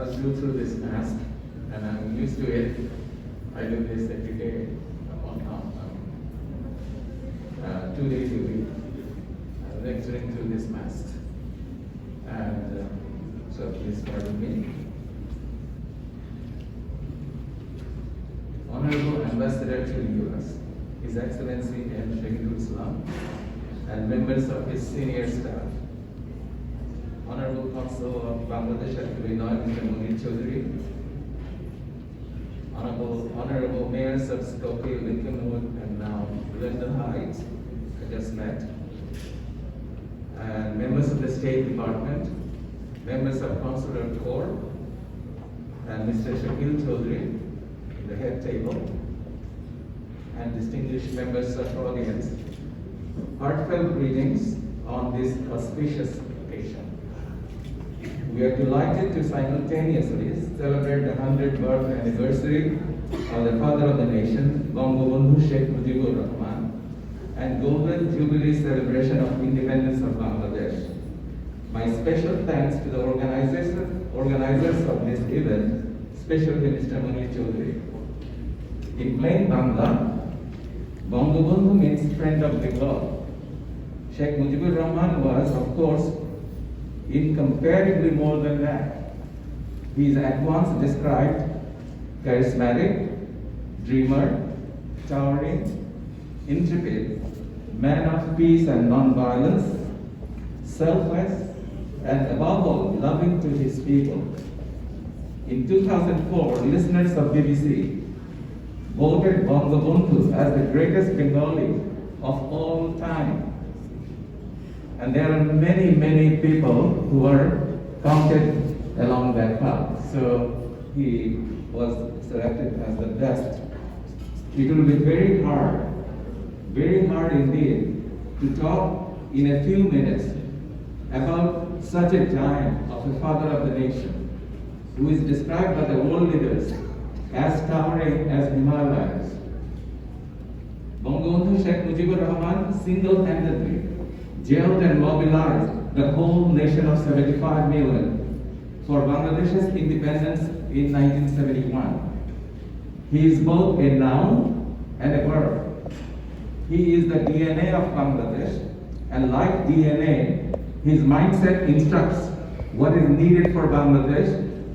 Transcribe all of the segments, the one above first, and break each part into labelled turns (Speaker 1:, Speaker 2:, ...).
Speaker 1: must do through this mask, and I'm used to it. I do this every day, 2 days a week, lecturing through this mask. And so please pardon me. Honorable Ambassador to the US, His Excellency M. Shahidul Islam, and members of his senior staff, Honorable Consul of Bangladesh at Illinois, Mr. Munir Chaudhary, Honorable Mayors of Skopje, Lincolnwood, and now Glendale Heights, I just met, and members of the State Department, members of Consular Corps, and Mr. Shakil Chaudhary, the head table, and distinguished members of the audience. Heartfelt greetings on this auspicious occasion. We are delighted to simultaneously celebrate the 100th birth anniversary of the father of the nation, Bangabandhu Sheikh Mujibur Rahman, and Golden Jubilee celebration of independence of Bangladesh. My special thanks to the organizers of this event, especially Mr. Munir Chaudhary. In plain Bangla, Bangabandhu means friend of the globe. Sheikh Mujibur Rahman was, of course, incomparably more than that. He is at once described charismatic, dreamer, towering, intrepid, man of peace and non-violence, selfless, and above all, loving to his people. In 2004, listeners of BBC voted Bangabandhu as the greatest Bengali of all time. And there are many, many people who are counted along that path. So he was selected as the best. It will be very hard indeed, to talk in a few minutes about such a giant of the father of the nation, who is described by the world leaders as towering as Himalayas. Bangabandhu Sheikh Mujibur Rahman single-handedly jailed and mobilized the whole nation of 75 million for Bangladesh's independence in 1971. He is both a noun and a verb. He is the DNA of Bangladesh, and like DNA, his mindset instructs what is needed for Bangladesh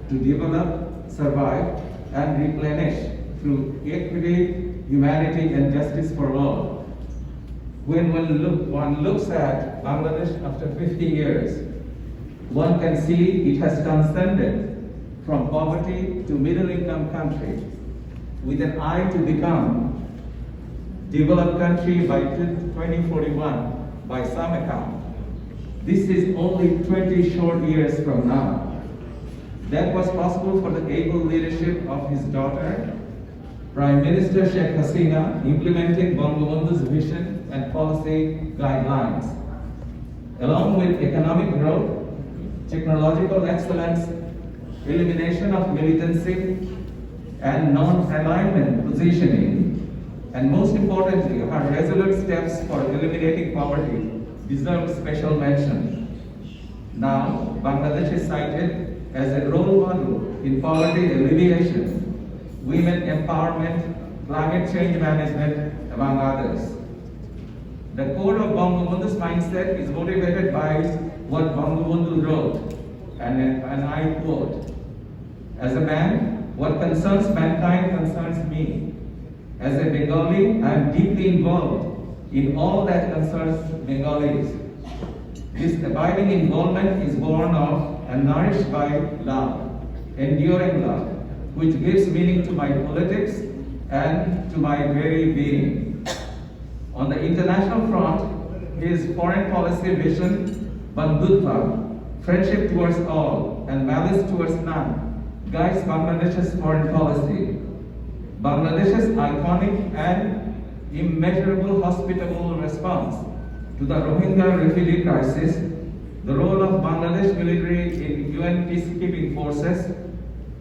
Speaker 1: to develop, survive, and replenish through equity, humanity, and justice for all. When one looks at Bangladesh after 50 years, one can see it has transcended from poverty to middle-income country with an eye to become developed country by 2041 by some account. This is only 20 short years from now. That was possible for the able leadership of his daughter, Prime Minister Sheikh Hasina, implementing Bangabandhu's vision and policy guidelines. Along with economic growth, technological excellence, elimination of militancy, and non-alignment positioning, and most importantly, her resolute steps for eliminating poverty deserve special mention. Now, Bangladesh is cited as a role model in poverty alleviation, women empowerment, climate change management, among others. The core of Bangabandhu's mindset is motivated by what Bangabandhu wrote, and I quote, "As a man, what concerns mankind concerns me. As a Bengali, I am deeply involved in all that concerns Bengalis. This abiding involvement is born of and nourished by love, enduring love, which gives meaning to my politics and to my very being." On the international front, his foreign policy vision, Bandhutva, friendship towards all and malice towards none, guides Bangladesh's foreign policy. Bangladesh's iconic and immeasurable hospitable response to the Rohingya refugee crisis, the role of Bangladesh military in UN peacekeeping forces,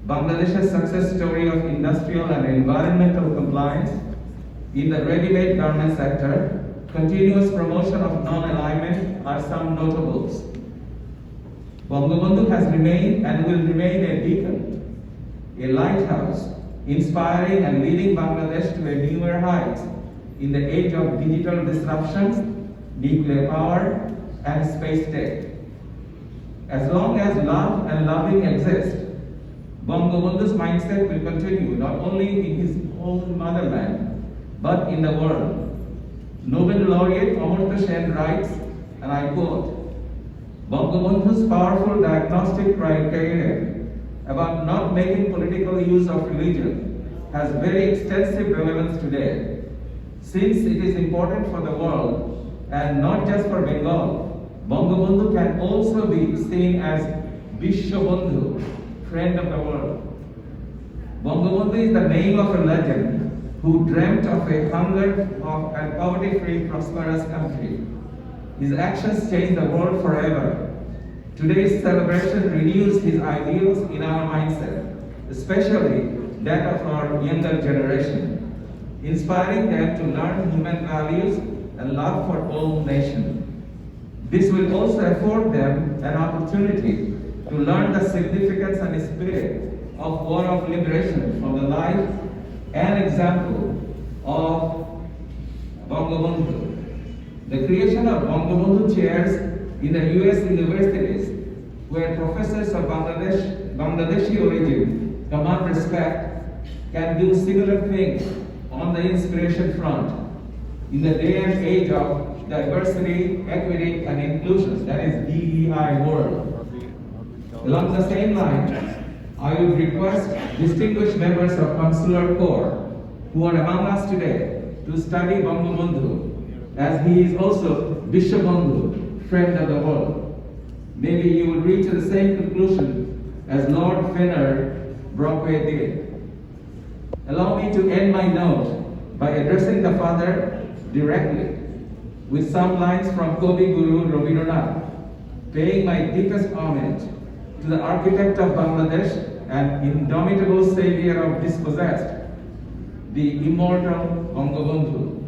Speaker 1: Bangladesh's success story of industrial and environmental compliance in the ready-made garment sector, continuous promotion of non-alignment are some notables. Bangabandhu has remained and will remain a beacon, a lighthouse, inspiring and leading Bangladesh to a newer heights in the age of digital disruptions, nuclear power, and space tech. As long as love and loving exist, Bangabandhu's mindset will continue not only in his own motherland, but in the world. Nobel laureate Amartya Sen writes, and I quote, Bangabandhu's powerful diagnostic criteria about not making political use of religion has very extensive relevance today, since it is important for the world and not just for Bengal. Bangabandhu can also be seen as Vishwabandhu, friend of the world. Bangabandhu is the name of a legend who dreamt of a hunger of and poverty-free, prosperous country. His actions changed the world forever. Today's celebration renews his ideals in our mindset, especially that of our younger generation, inspiring them to learn human values and love for all nations. This will also afford them an opportunity to learn the significance and spirit of war of liberation from the life and example of Bangabandhu. The creation of Bangabandhu chairs in the US universities, where professors of Bangladeshi origin command respect, can do similar things on the inspiration front in the day and age of diversity, equity, and inclusion, that is DEI world. Along the same line, I would request distinguished members of Consular Corps who are among us today to study Bangabandhu, as he is also Vishwabandhu, friend of the world. Maybe you will reach the same conclusion as Lord Fenner Brockway did. Allow me to end my note by addressing the Father directly with some lines from Kavi Guru Rabindranath, paying my deepest homage to the architect of Bangladesh and indomitable savior of dispossessed, the immortal Bangabandhu.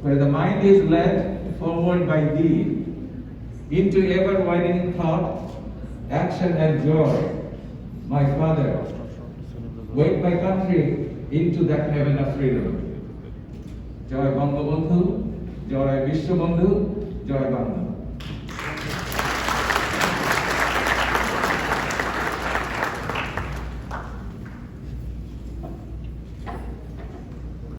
Speaker 1: Where the mind is led forward by deed, into ever-widening thought, action and joy, my Father, wake my country into that heaven of freedom. Joy Bangabandhu, Joy Vishwabandhu, Joy Bangla.